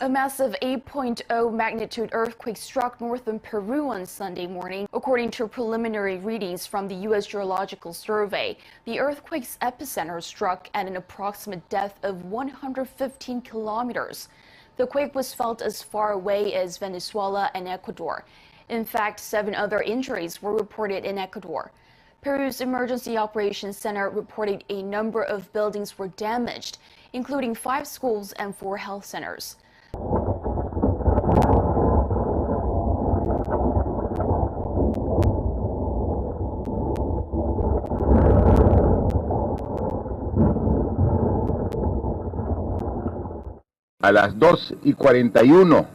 A massive 8.0 magnitude earthquake struck northern Peru on Sunday morning, according to preliminary readings from the U.S. Geological Survey. The earthquake's epicenter struck at an approximate depth of 115 kilometers. The quake was felt as far away as Venezuela and Ecuador. In fact, 7 other injuries were reported in Ecuador. Peru's Emergency Operations Center reported a number of buildings were damaged, including 5 schools and 4 health centers. A las 2:41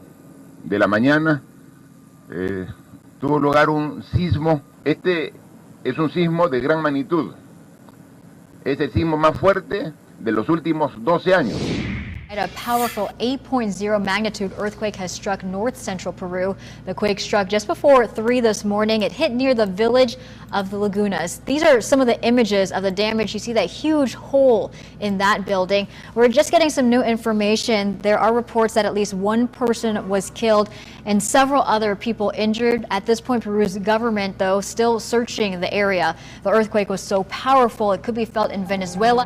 de la mañana tuvo lugar un sismo. Este es un sismo de gran magnitud. Es el sismo más fuerte de los últimos 12 años. A powerful 8.0 magnitude earthquake has struck north central Peru. The quake struck just before 3 this morning. It hit near the village of the Lagunas. These are some of the images of the damage. You see that huge hole in that building. We're just getting some new information. There are reports that at least 1 person was killed and several other people injured. At this point, Peru's government, though, still searching the area. The earthquake was so powerful it could be felt in Venezuela.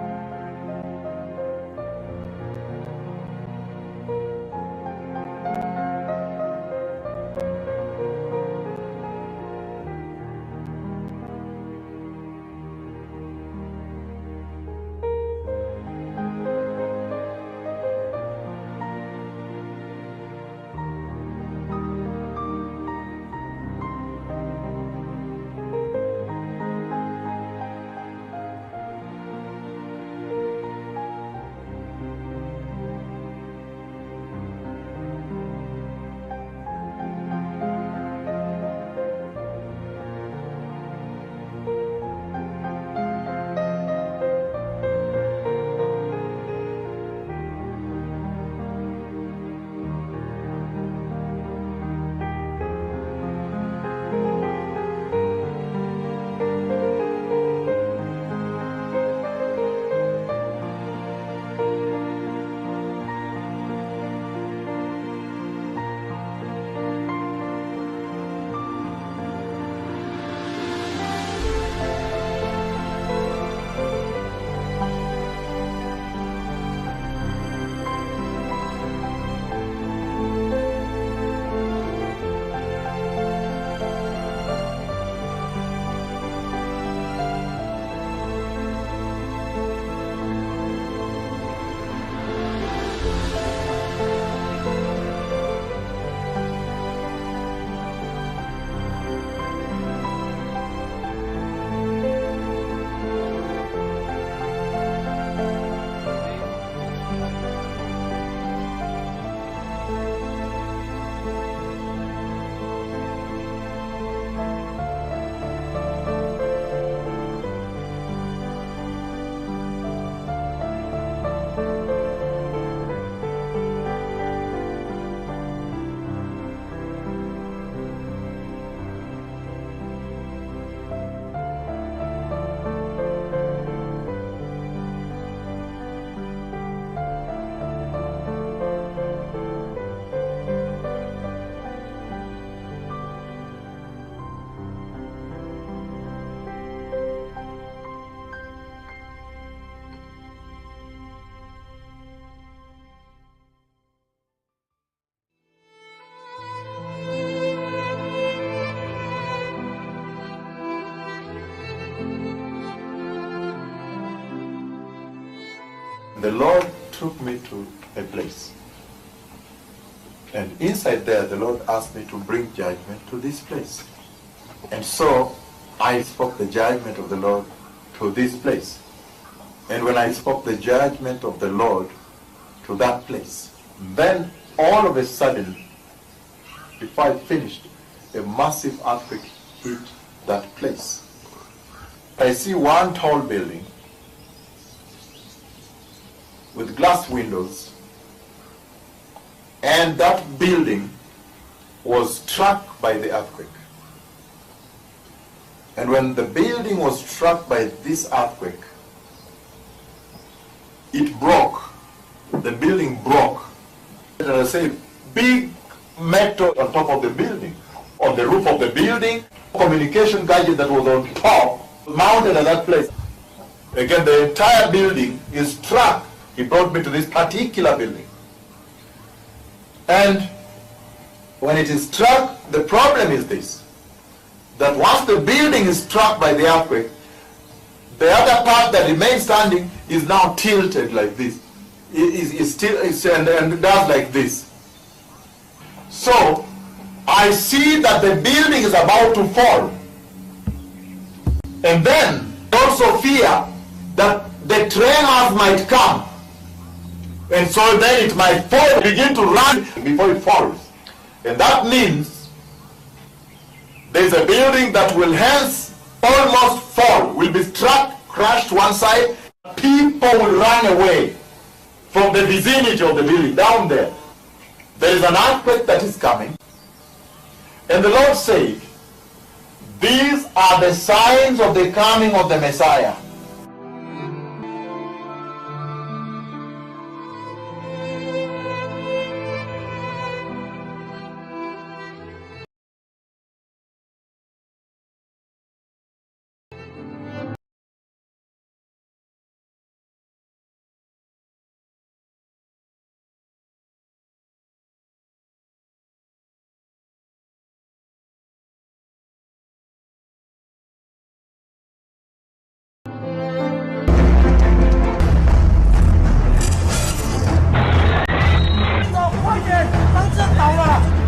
The Lord took me to a place. And inside there, the Lord asked me to bring judgment to this place. And so I spoke the judgment of the Lord to this place. And when I spoke the judgment of the Lord to that place, then all of a sudden, before I finished, a massive earthquake hit that place. I see one tall building with glass windows, and that building was struck by the earthquake. And when the building was struck by this earthquake, it broke. The building broke And I say, big metal on top of the building, on the roof of the building, communication gadget that was on top, mounted at that place. Again, the entire building is struck. He brought me to this particular building. And when it is struck, the problem is this, that once the building is struck by the earthquake, the other part that remains standing is now tilted like this. And does like this. So, I see that the building is about to fall. And then, also fear that the train house might come. And so then it might fall, begin to run before it falls. And that means there's a building that will hence almost fall, will be struck, crushed one side. People will run away from the vicinity of the building down there. There is an earthquake that is coming. And the Lord said, these are the signs of the coming of the Messiah.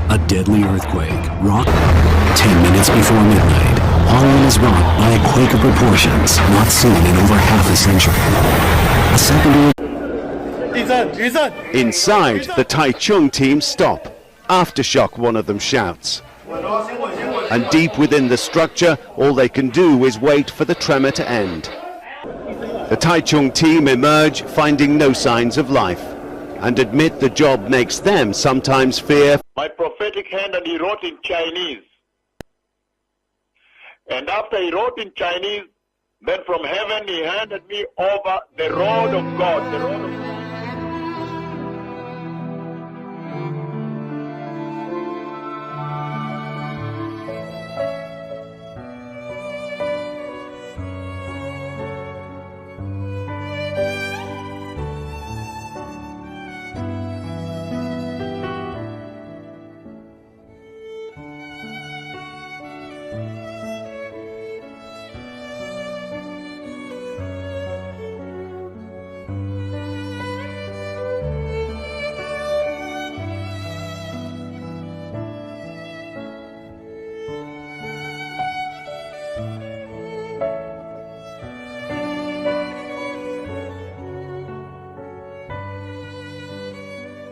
A deadly earthquake rocked 10 minutes before midnight. Holland is rocked by a quake of proportions not seen in over half a century. A secondary. Inside, the Taichung team stop. Aftershock, one of them shouts. And deep within the structure, all they can do is wait for the tremor to end. The Taichung team emerge, finding no signs of life, and admit the job makes them sometimes fear. My prophetic hand, and he wrote in Chinese. And after he wrote in Chinese, then from heaven he handed me over the rod of God, the rod of God.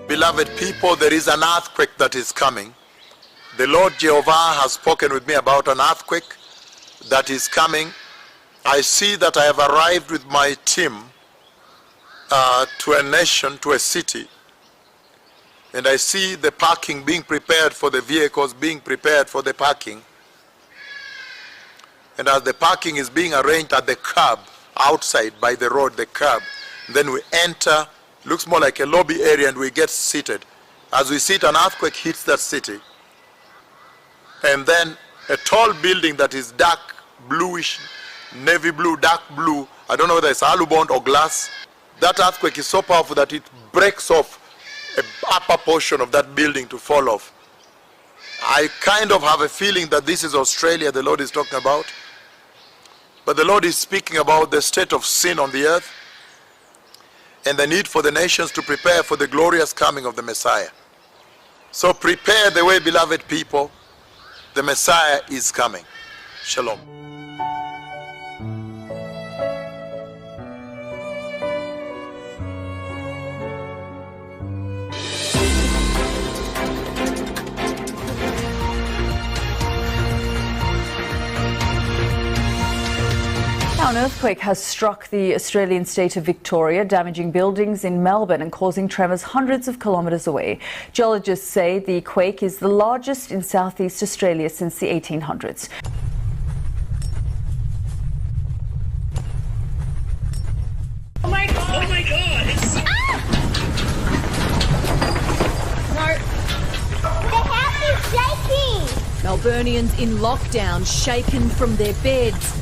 Beloved people, there is an earthquake that is coming. The Lord Jehovah has spoken with me about an earthquake that is coming. I see that I have arrived with my team to a nation, to a city. And I see the parking being prepared for the vehicles, being prepared for the parking. And as the parking is being arranged at the curb, outside by the road, the curb, then we enter. Looks more like a lobby area, and we get seated. As we sit, an earthquake hits that city. And then a tall building that is dark bluish, navy blue, dark blue, I don't know whether it's alu-bond or glass. That earthquake is so powerful that it breaks off an upper portion of that building to fall off. I kind of have a feeling that this is Australia the Lord is talking about. But the Lord is speaking about the state of sin on the earth, and the need for the nations to prepare for the glorious coming of the Messiah. So prepare the way, beloved people. The Messiah is coming. Shalom. An earthquake has struck the Australian state of Victoria, damaging buildings in Melbourne and causing tremors hundreds of kilometres away. Geologists say the quake is the largest in southeast Australia since the 1800s. Oh my God! Melburnians in lockdown shaken from their beds.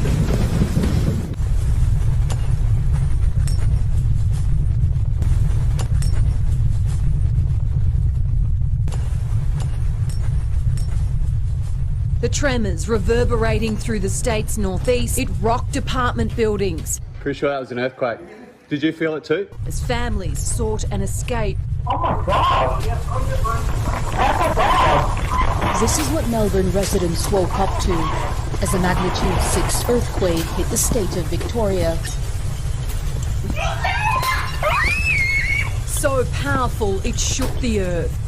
The tremors reverberating through the state's northeast. It rocked apartment buildings. Pretty sure that was an earthquake. Did you feel it too? As families sought an escape. Oh my God! This is what Melbourne residents woke up to as a magnitude 6 earthquake hit the state of Victoria. So powerful it shook the earth.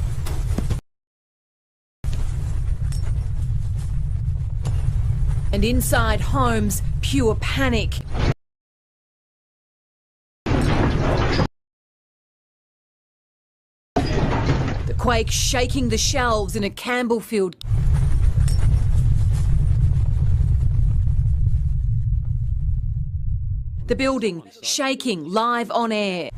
And inside homes, pure panic. The quake shaking the shelves in a Campbellfield. The building shaking live on air.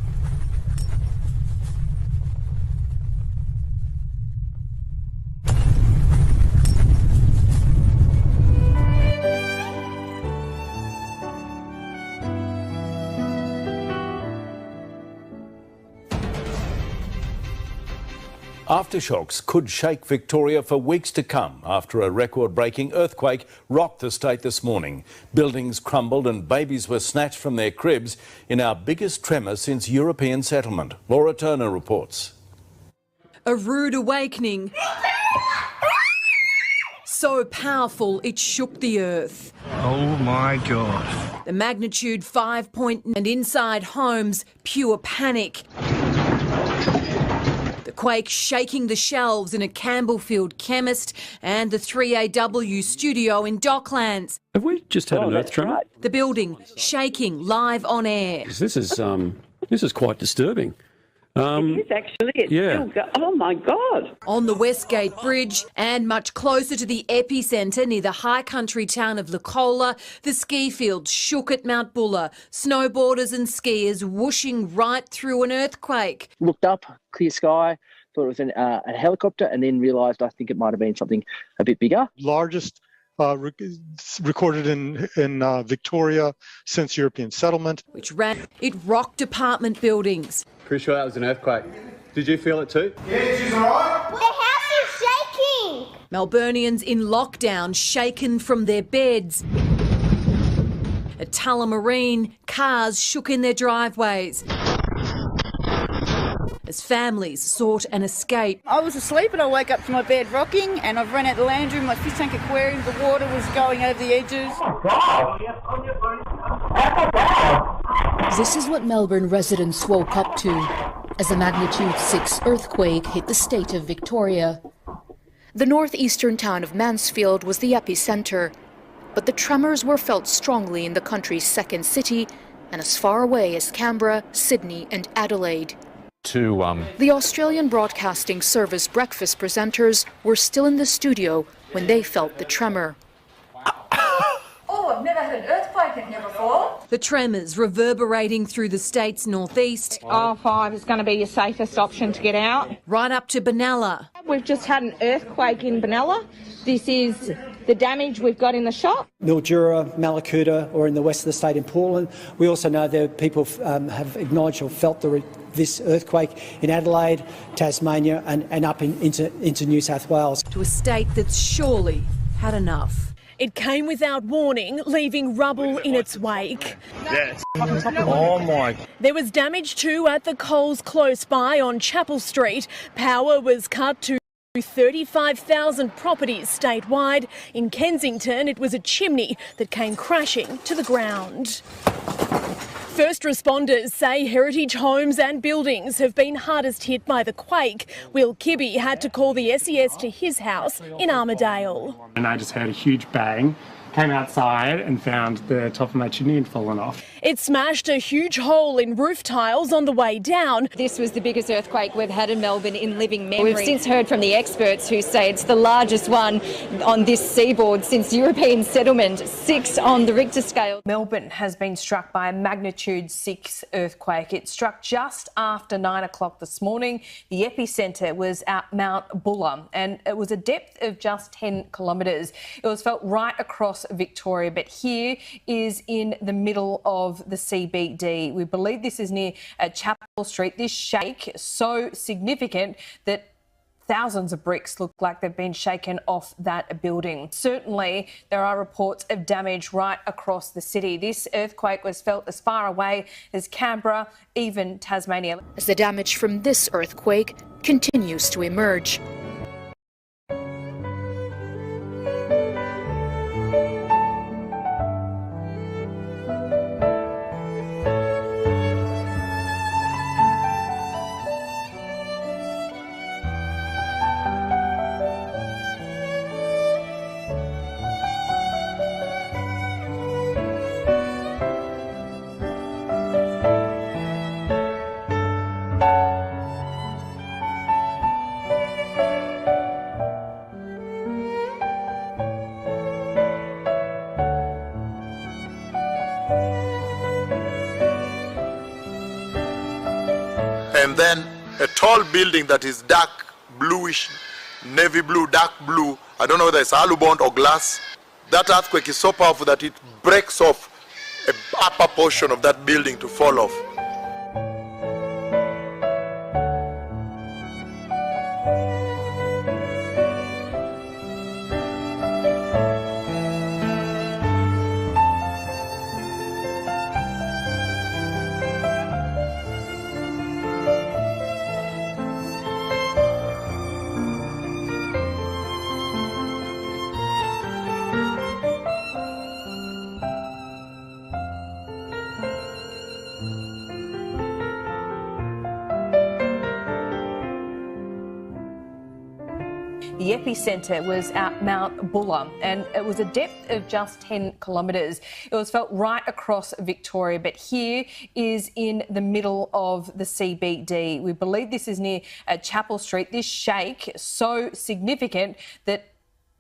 Aftershocks could shake Victoria for weeks to come after a record-breaking earthquake rocked the state this morning. Buildings crumbled and babies were snatched from their cribs in our biggest tremor since European settlement. Laura Turner reports. A rude awakening. So powerful it shook the earth. Oh my God. The magnitude 5 and inside homes, pure panic. The quake shaking the shelves in a Campbellfield chemist and the 3AW studio in Docklands. Have we just had an earth tremor? Right. The building shaking live on air. This is quite disturbing. It is actually. It's still oh my God. On the Westgate Bridge and much closer to the epicentre near the high country town of Lucola, the ski field shook at Mount Buller. Snowboarders and skiers whooshing right through an earthquake. Looked up, clear sky, thought it was a helicopter, and then realised I think it might have been something a bit bigger. Largest recorded in Victoria since European settlement. It rocked apartment buildings. Pretty sure that was an earthquake. Did you feel it too? Yeah, she's all right. The house is shaking. Melburnians in lockdown shaken from their beds. At Tullamarine, cars shook in their driveways as families sought an escape. I was asleep and I woke up to my bed rocking, and I've run out the lounge room, my fish tank aquarium, the water was going over the edges. This is what Melbourne residents woke up to as a magnitude 6 earthquake hit the state of Victoria. The northeastern town of Mansfield was the epicenter, but the tremors were felt strongly in the country's second city and as far away as Canberra, Sydney and Adelaide. The Australian Broadcasting Service breakfast presenters were still in the studio when they felt the tremor. Oh, I've never had an earthquake in here before. The tremors reverberating through the state's northeast. R5 is going to be your safest option to get out. Right up to Benalla. We've just had an earthquake in Benalla. This is the damage we've got in the shop. Mildura, Malakuta, or in the west of the state in Portland. We also know that people have acknowledged or felt this earthquake in Adelaide, Tasmania and up into New South Wales. To a state that's surely had enough. It came without warning, leaving rubble in its wake. Yes. Oh my. There was damage too at the Coles close by on Chapel Street. Power was cut to 35,000 properties statewide. In Kensington, it was a chimney that came crashing to the ground. First responders say heritage homes and buildings have been hardest hit by the quake. Will Kibbe had to call the SES to his house in Armidale. And I just heard a huge bang, came outside and found the top of my chimney had fallen off. It smashed a huge hole in roof tiles on the way down. This was the biggest earthquake we've had in Melbourne in living memory. We've since heard from the experts who say it's the largest one on this seaboard since European settlement, 6 on the Richter scale. Melbourne has been struck by a magnitude 6 earthquake. It struck just after 9 o'clock this morning. The epicentre was at Mount Buller and it was a depth of just 10 kilometres. It was felt right across Victoria, but here is in the middle of the CBD. We believe this is near Chapel Street. This shake so significant that thousands of bricks look like they've been shaken off that building. Certainly, there are reports of damage right across the city. This earthquake was felt as far away as Canberra, even Tasmania. As the damage from this earthquake continues to emerge. And then a tall building that is dark bluish, navy blue, dark blue. I don't know whether it's alu-bond or glass. That earthquake is so powerful that it breaks off an upper portion of that building to fall off. The epicentre was at Mount Buller and it was a depth of just 10 kilometres. It was felt right across Victoria, but here is in the middle of the CBD. We believe this is near Chapel Street. This shake so significant that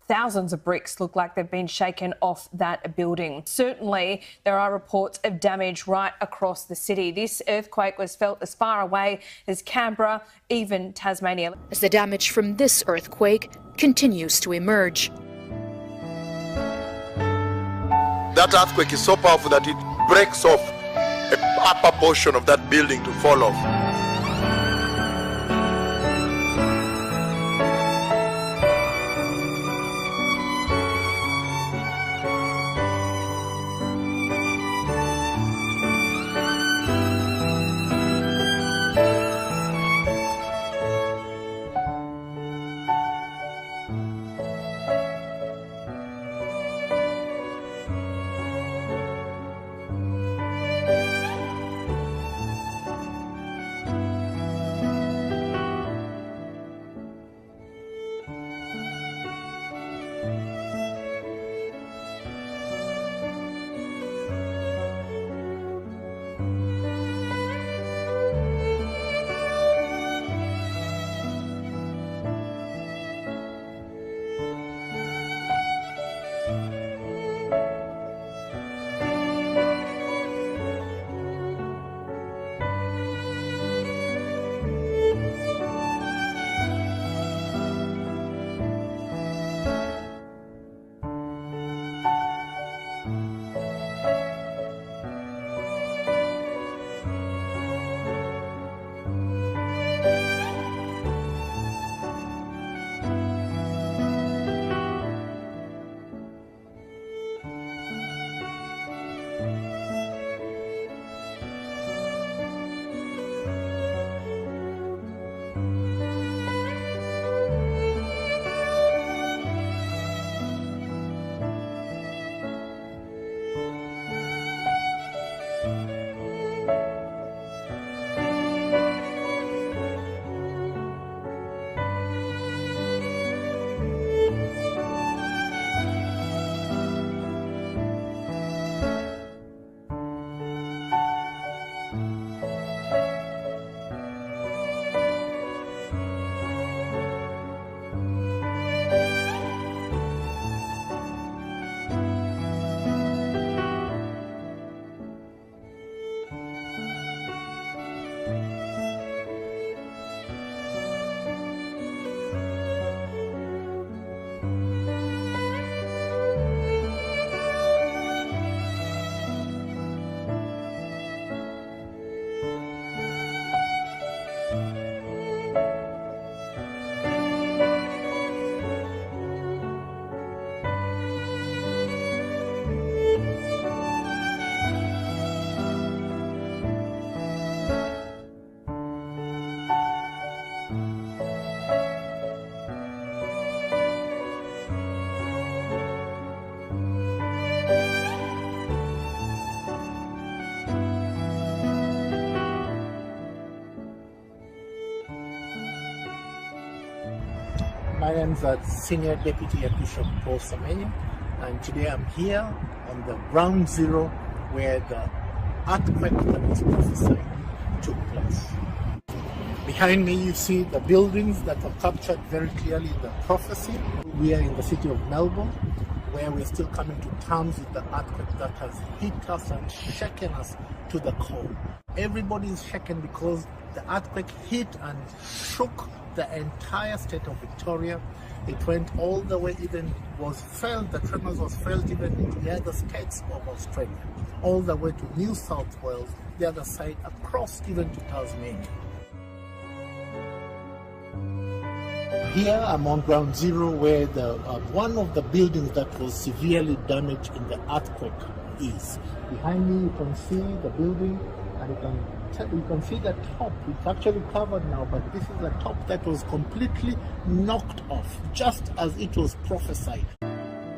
thousands of bricks look like they've been shaken off that building. Certainly, there are reports of damage right across the city. This earthquake was felt as far away as Canberra, even Tasmania. As the damage from this earthquake continues to emerge. That earthquake is so powerful that it breaks off an upper portion of that building to fall off. My name is Senior Deputy Archbishop Paul Samenya, and today I'm here on the ground zero where the earthquake that was prophesied took place. Behind me you see the buildings that are captured very clearly in the prophecy. We are in the city of Melbourne, where we're still coming to terms with the earthquake that has hit us and shaken us to the core. Everybody is shaken because the earthquake hit and shook the entire state of Victoria. It went all the way, even was felt, the tremors was felt even in the other states of Australia, all the way to New South Wales, the other side, across even to Tasmania. Here I'm on ground zero where the one of the buildings that was severely damaged in the earthquake is. Behind me you can see the building, and you can see the top. It's actually covered now, but this is the top that was completely knocked off, just as it was prophesied.